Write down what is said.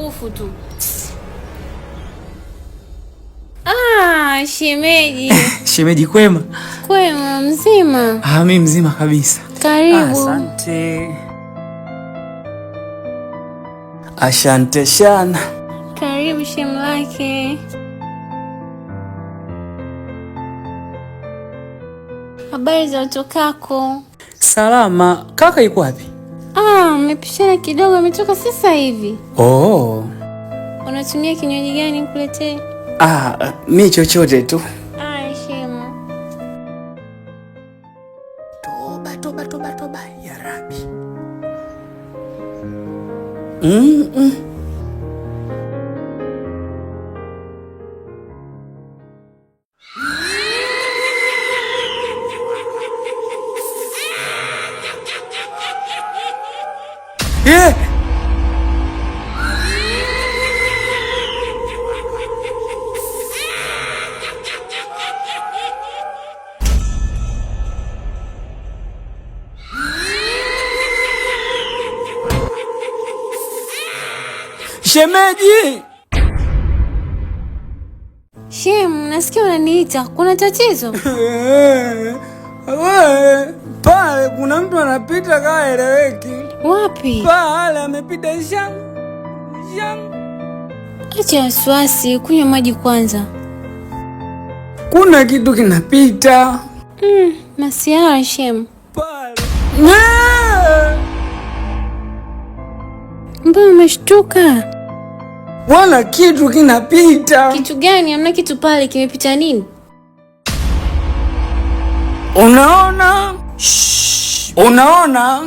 usumbufu tu. Shemeji. Shemeji kwema? Kwema, mzima? Mimi mzima kabisa. Karibu. Asante. Asante sana. Karibu shemlake. Habari za utokako? Salama. Kaka yuko wapi? Mmepishana kidogo, ametoka sasa hivi. Oh. Unatumia kinywaji gani nikuletee? Mimi chochote tu. Shema. Toba ya Rabbi. Shemeji! Shem, nasikia unaniita. Kuna tatizo? Pale kuna mtu anapita kaeleweki. Wapi? Pale amepita shang. Acha wasiwasi, kunywa maji kwanza. Kuna kitu kinapita. Masiara Shem. Pale. Mbona umeshtuka? Wala kitu kinapita. Kitu gani? Hamna kitu pale, kimepita nini? Unaona? Unaona?